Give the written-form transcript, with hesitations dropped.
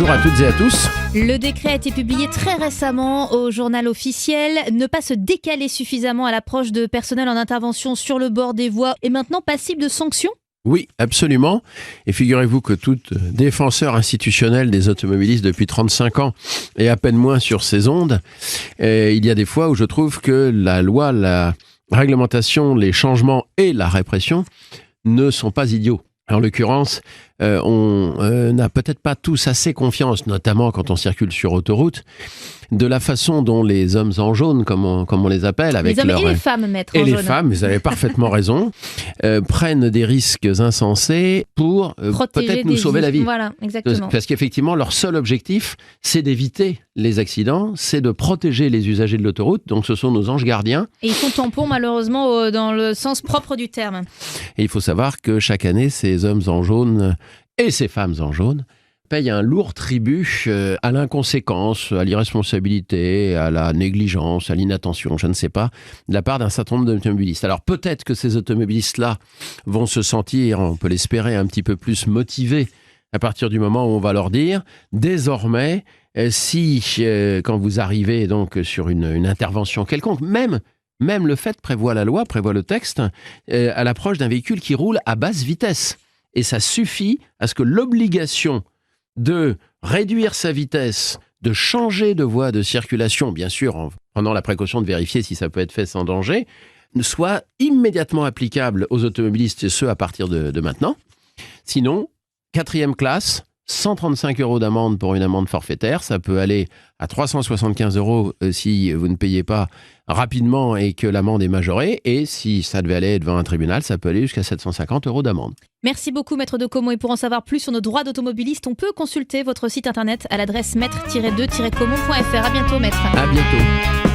bonjour à toutes et à tous. Le décret a été publié très récemment au journal officiel. Ne pas se décaler suffisamment à l'approche de personnel en intervention sur le bord des voies est maintenant passible de sanctions ? Oui, absolument. Et figurez-vous que tout défenseur institutionnel des automobilistes depuis 35 ans et à peine moins sur ces ondes, il y a des fois où je trouve que la loi, la réglementation, les changements et la répression ne sont pas idiots. En l'occurrence, on n'a peut-être pas tous assez confiance, notamment quand on circule sur autoroute, de la façon dont les hommes en jaune, comme on les appelle, avec les hommes et les femmes, maître en jaune. Et les femmes, vous avez parfaitement raison, prennent des risques insensés pour peut-être nous sauver la vie. Voilà, exactement. Parce qu'effectivement, leur seul objectif, c'est d'éviter les accidents, c'est de protéger les usagers de l'autoroute. Donc, ce sont nos anges gardiens. Et ils sont tampons, malheureusement, dans le sens propre du terme. Et il faut savoir que chaque année, ces hommes en jaune et ces femmes en jaune payent un lourd tribut à l'inconséquence, à l'irresponsabilité, à la négligence, à l'inattention, je ne sais pas, de la part d'un certain nombre d'automobilistes. Alors peut-être que ces automobilistes-là vont se sentir, on peut l'espérer, un petit peu plus motivés à partir du moment où on va leur dire, désormais, si quand vous arrivez donc sur une intervention quelconque, même le fait prévoit la loi, prévoit le texte, à l'approche d'un véhicule qui roule à basse vitesse. Et ça suffit à ce que l'obligation de réduire sa vitesse, de changer de voie de circulation, bien sûr en prenant la précaution de vérifier si ça peut être fait sans danger, soit immédiatement applicable aux automobilistes, et ce à partir de maintenant. Sinon, 4e classe, 135 € d'amende pour une amende forfaitaire, ça peut aller à 375 € si vous ne payez pas rapidement et que l'amende est majorée, et si ça devait aller devant un tribunal, ça peut aller jusqu'à 750 € d'amende. Merci beaucoup maître de Caumont, et pour en savoir plus sur nos droits d'automobiliste, on peut consulter votre site internet à l'adresse maître-2-caumont.fr. À bientôt maître. À bientôt.